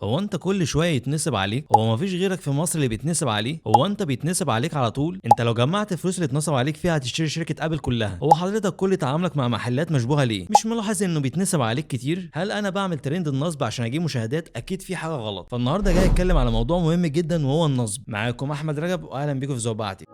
هو انت كل شويه يتنسب عليك؟ هو مفيش غيرك في مصر اللي بيتنسب عليه؟ هو انت بيتنسب عليك على طول؟ انت لو جمعت الفلوس اللي اتنسب عليك فيها هتشتري شركه ابل كلها. هو حضرتك كل تعاملك مع محلات مشبوهه ليه؟ مش ملاحظ انه بيتنسب عليك كتير؟ هل انا بعمل ترند النصب عشان اجيب مشاهدات؟ اكيد في حاجه غلط. فالنهارده جاي اتكلم على موضوع مهم جدا وهو النصب. معاكم احمد رجب واهلا بيكم في زوبعتي.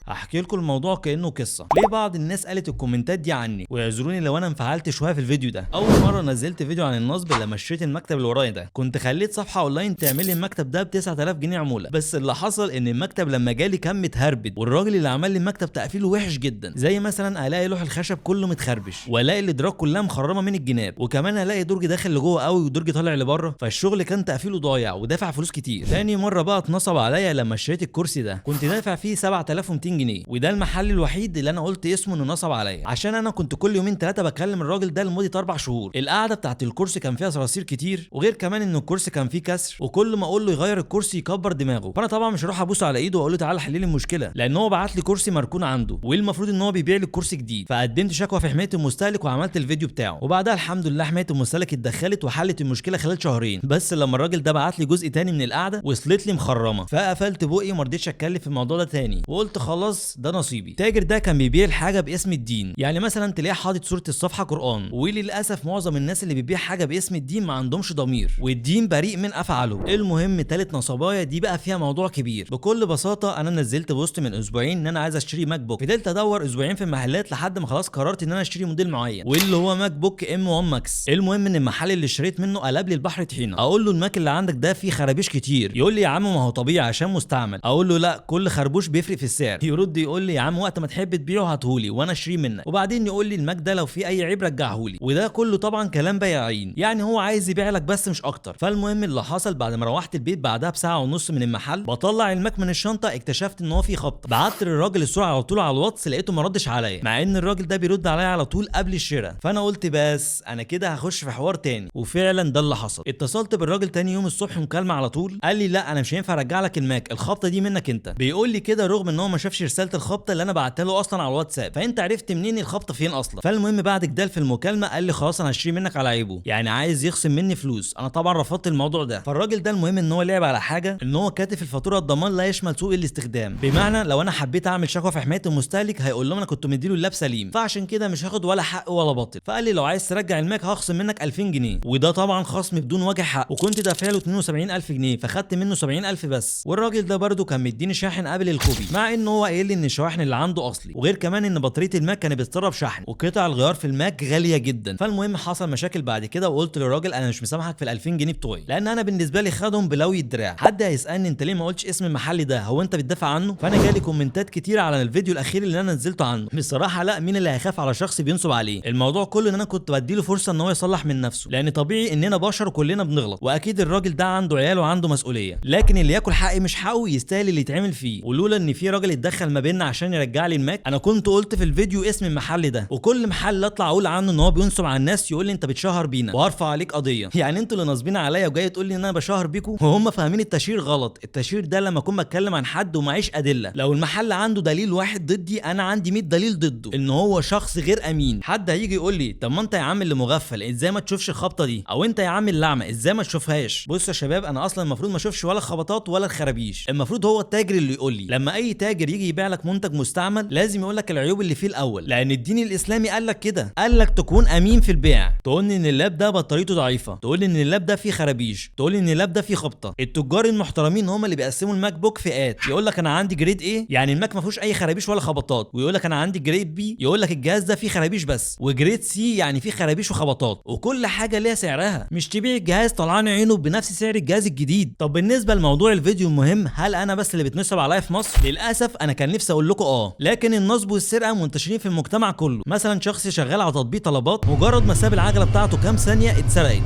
هحكي لكم الموضوع كانه قصه. ليه بعض الناس قالت الكومنتات دي عني؟ ويعذروني لو انا انفعلت شويه في الفيديو ده. اول مره نزلت فيديو عن النصب لما اشتريت المكتب اللي ورايا ده، كنت خليت صفحه اونلاين تعمل لي المكتب ده ب 9000 جنيه عموله. بس اللي حصل ان المكتب لما جالي كان متهربد، والراجل اللي عمل لي المكتب تقفيله وحش جدا. زي مثلا الاقي لوح الخشب كله متخربش، والاقي الادراج كلها مخرمه من الجناب، وكمان الاقي درج داخل لجوه قوي ودرج طالع لبره. فالشغل كان تقفيله ضايع ودافع فلوس كتير. تاني مره بقى اتنصب عليا لما اشتريت الكرسي ده، كنت دافع فيه 7200 جنيه، وده المحل الوحيد اللي انا قلت اسمه انه نصب عليا، عشان انا كنت كل يومين ثلاثه بكلم الراجل ده لمده 4 شهور. القعده بتاعت الكرسي كان فيها صراصير كتير، وغير كمان ان الكرسي كان فيه كسر، وكل ما اقول له يغير الكرسي يكبر دماغه. فانا طبعا مش هروح ابوس على ايده واقول له تعالى حل لي المشكله، لان هو بعت لي كرسي مركون عنده، والمفروض ان هو بيبيع لي الكرسي جديد. فقدمت شكوى في حمايه المستهلك وعملت الفيديو بتاعه، وبعدها الحمد لله حمايه المستهلك اتدخلت وحلت المشكله خلال شهرين. بس لما الراجل ده بعت لي جزء تاني من القعده وصلت لي مخرمه، فقفلت بوقي وما رضيتش اتكلم في الموضوع ده تاني، وقلت خلاص ده نصيبي. التاجر ده كان بيبيع الحاجه باسم الدين، يعني مثلا تلاقيه حاطط صوره الصفحه قران، وللاسف معظم الناس اللي بتبيع حاجه باسم الدين ما عندهمش ضمير، والدين بريء من افعاله. المهم تالت نصبايه دي بقى فيها موضوع كبير. بكل بساطه انا نزلت بوست من اسبوعين ان انا عايز اشتري ماك بوك، فضلت ادور اسبوعين في المحلات لحد ما خلاص قررت ان انا اشتري موديل معين، واللي هو ماك بوك ام 1 ماكس. المهم ان المحل اللي اشتريت منه قلب لي البحر طحينه. اقول له الماك اللي عندك ده فيه خرابيش كتير. يقول لي يا عم ما هو طبيعي عشان مستعمل. اقول له لا، كل خربوش بيفرق في السعر. يرد يقول لي يا عم وقت ما تحب تبيعه هاتهولي وانا اشتريه منك، وبعدين يقول لي الماك ده لو فيه اي عيب رجعهولي. وده كله طبعا كلام بياعين، يعني هو عايز يبيع لك بس مش اكتر. فالمهم اللي حصل بعد ما روحت البيت بعدها بساعه ونص من المحل بطلع الماك من الشنطه، اكتشفت ان هو فيه خبطه. بعت للراجل الصوره على طول على الواتس، لقيته ما ردش عليا، مع ان الراجل ده بيرد عليا على طول قبل الشراء. فانا قلت بس انا كده هخش في حوار تاني، وفعلا ده اللي حصل. اتصلت بالراجل تاني يوم الصبح مكالمه على طول، قال لي لا انا مش هينفع ارجع لك الماك، الخبطه دي منك انت. بيقول لي كده رغم ان هو ما شافش رساله الخبطه اللي انا بعتها له اصلا على الواتساب. فانت عرفت منين الخبطه فين اصلا؟ فالمهم بعد جدال في المكالمه قال لي خلاص انا هشتري منك على عيبه، يعني عايز يخصم مني فلوس. انا طبعا رفضت الموضوع ده. فالراجل ده المهم ان هو لعب على حاجه، ان هو كاتب في الفاتوره الضمان لا يشمل سوء الاستخدام، بمعنى لو انا حبيت اعمل شكوى في حمايه المستهلك هيقول لهم انا كنت مديله اللاب سليم، فعشان كده مش هاخد ولا حق ولا باطل. فقال لي لو عايز ترجع الماك هخصم منك 2000 جنيه، وده طبعا خصم بدون وجه حق، وكنت دافع له 72000 جنيه فخدت منه 70000 بس. والراجل ده برده كان مديني شاحن قبل الكوبي، مع ان هو قايل لي ان الشواحن اللي عنده اصلي، وغير كمان ان بطاريه الماك كانت بتسرب شحن، وقطع الغيار في الماك غاليه جدا. فالمهم حصل مشاكل بعد كده، وقلت للراجل انا مش مسامحك في ال 2000 جنيه بتوعي، لان انا بالنسبه لي خدهم بلوي الدراع. حد هيسالني انت ليه ما قلتش اسم المحل ده، هو انت بتدافع عنه؟ فانا جالي كومنتات كتير على الفيديو الاخير اللي انا نزلته عنه. بصراحه لا، مين اللي هيخاف على شخص بينصب عليه؟ الموضوع كله ان انا كنت بديله فرصه ان هو يصلح من نفسه، لان طبيعي اننا بشر وكلنا بنغلط، واكيد الراجل ده عنده عيال وعنده مسؤوليه. لكن اللي ياكل حقي مش حقه يستاهل اللي يتعمل فيه. ولولا ان في راجل اتدخل ما بيننا عشان يرجع لي الماك، انا كنت قلت في الفيديو اسم المحل ده، وكل محل اطلع اقول عنه ان هو بينصب على الناس يقول لي انت بتشهر بينا وهرفع عليك قضيه. يعني انتوا اللي ناصبين عليا وجاي تقول لي ان انا بشهر بيكم؟ وهم فاهمين التشهير غلط. التشهير ده لما اكون بتكلم عن حد ومعيش ادله. لو المحل عنده دليل واحد ضدي، انا عندي 100 دليل ضده ان هو شخص غير امين. حد هيجي يقول لي طب ما انت يا عم اللي مغفل ازاي ما تشوفش الخبطه دي، او انت يا عم اللعمه ازاي ما تشوفهاش؟ بصوا يا شباب، انا اصلا المفروض ما اشوفش ولا خبطات ولا الخرابيش، المفروض هو التاجر اللي يقول لي. لما اي تاجر يجي يبيع لك منتج مستعمل لازم يقول لك العيوب اللي فيه الاول، لان الدين الاسلامي قال لك كده، قال لك تكون امين في البيع. تقول لي ان اللاب ده بطاريته ضعيفه، تقول لي ان اللاب ده فيه خرابيش، تقول لي ان اللاب ده فيه خبطه. التجار المحترمين هم اللي بيقسموا الماك بوك فئات، يقول لك انا عندي جريد ايه، يعني الماك ما فيهوش اي خرابيش ولا خبطات، ويقول لك انا عندي جريد بي، يقول لك الجهاز ده فيه خرابيش بس، وجريد سي يعني فيه خرابيش وخبطات، وكل حاجه ليها سعرها. مش تبيع الجهاز طلعان عينه بنفس سعر الجهاز الجديد. طب بالنسبه لموضوع الفيديو المهم، هل انا بس اللي بتنصب عليا في مصر؟ للاسف انا كان نفسي اقول لكم لكن النصب والسرقه منتشرين في المجتمع كله. مثلا شخص شغال على تطبيق طلبات، مجرد ما ساب العجله بتاعته كام ثانيه اتسرقت.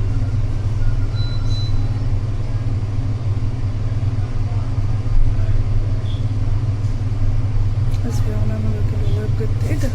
حسبي ونعم الوكيل والله بجد. ايه ده؟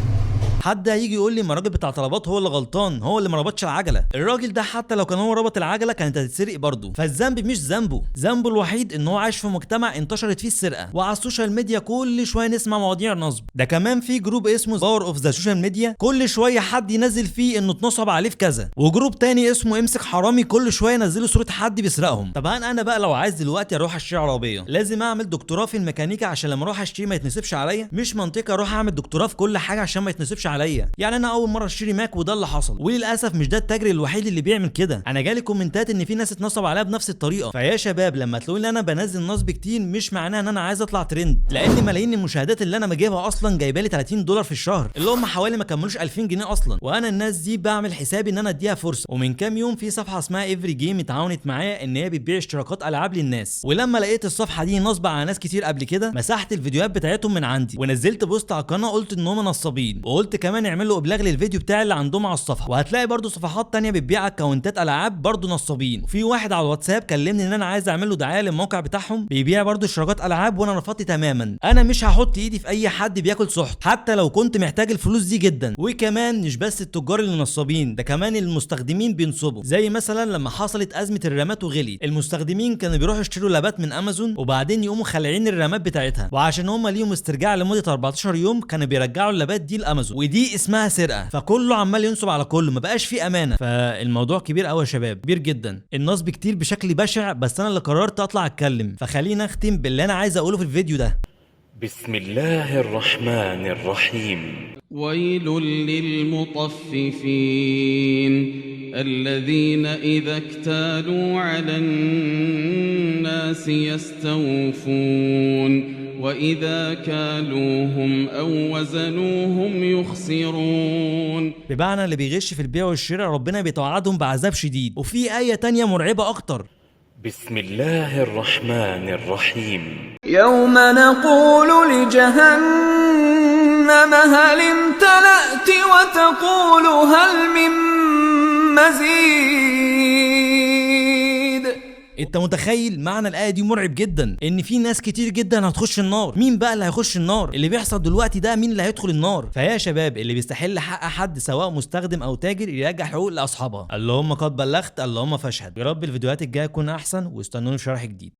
حد هيجي يقول لي ما الراجل بتاع طلبات هو اللي غلطان، هو اللي ما ربطش العجله. الراجل ده حتى لو كان هو ربط العجله كانت هتتسرق برضه، فالذنب مش ذنبه الوحيد ان هو عايش في مجتمع انتشرت فيه السرقه، وعلى السوشيال ميديا كل شويه نسمع مواضيع نصب. ده كمان في جروب اسمه باور اوف ذا سوشيال ميديا كل شويه حد ينزل فيه انه اتنصب عليه في كذا، وجروب تاني اسمه امسك حرامي كل شويه ينزلوا صوره حد بيسرقهم. طبعا انا بقى لو عايز دلوقتي اروح اشتري عربيه لازم اعمل دكتوراه في الميكانيكا عشان لما اروح اشتري ما يتنسبش عليا؟ مش منطقي اروح اعمل دكتوراه في كل حاجه عشان ما يتنسبش عليا. يعني انا اول مره اشتري ماك وده اللي حصل، وللاسف مش ده التاجر الوحيد اللي بيعمل كده. انا جالي كومنتات ان في ناس اتنصب عليها بنفس الطريقه. فيا شباب لما تلاقوني ان انا بنزل نصب كتير مش معناه ان انا عايز اطلع ترند، لان ملايين المشاهدات اللي انا بجيبها اصلا جايبه لي $30 في الشهر، اللي هم حوالي ما كملوش 2000 جنيه اصلا. وانا الناس دي بعمل حسابي ان انا اديها فرصه. ومن كام يوم في صفحه اسمها ايفري جيم اتعاونت معايا ان هي بتبيع اشتراكات العاب للناس، ولما لقيت الصفحه دي نصب على ناس كتير قبل كده مسحت الفيديوهات بتاعتهم من عندي ونزلت بوست على القناه قلت ان هم نصابين، وقلت كمان اعملوا ابلاغ للفيديو بتاعي اللي عندهم على الصفحه. وهتلاقي برضو صفحات تانية بتبيع اكونتات العاب برضو نصابين. وفي واحد على الواتساب كلمني ان انا عايز اعمل له دعايه للموقع بتاعهم بيبيع برضو اشتراكات العاب، وانا رفضت تماما. انا مش هحط ايدي في اي حد بياكل سحت حتى لو كنت محتاج الفلوس دي جدا. وكمان مش بس التجار اللي نصابين، ده كمان المستخدمين بينصبوا. زي مثلا لما حصلت ازمه الرامات وغلي، المستخدمين كانوا بيروحوا يشتروا لابات من امازون وبعدين يقوموا خالعين الرامات بتاعتها، وعشان هم ليهم استرجاع لمده 14 يوم كانوا بيرجعوا اللابات دي لامازون، ودي اسمها سرقه. فكله عمال ينصب على كله، ما بقاش في امانه. فالموضوع كبير قوي يا شباب، كبير جدا. النصب كتير بشكل بشع، بس انا اللي قررت اطلع اتكلم. فخلينا اختم باللي انا عايز اقوله في الفيديو ده. بسم الله الرحمن الرحيم. ويل للمطففين الذين إذا اكتالوا على الناس يستوفون وإذا كالوهم أو وزنوهم يخسرون. بمعنى اللي بيغش في البيع والشراء ربنا بيتوعدهم بعذاب شديد. وفي آية تانية مرعبة أكتر. بسم الله الرحمن الرحيم. يوم نقول لجهنم هل امتلأت وتقول هل من مزيد. انت متخيل معنى الآية دي؟ مرعب جدا، ان في ناس كتير جدا هتخش النار. مين بقى اللي هيخش النار؟ اللي بيحصل دلوقتي ده مين اللي هيدخل النار؟ فيا شباب اللي بيستحل حق حد سواء مستخدم او تاجر يرجع حقوق لاصحابها. اللهم قد بلغت اللهم فاشهد. يا رب الفيديوهات الجايه تكون احسن، واستنوني في شرح جديد.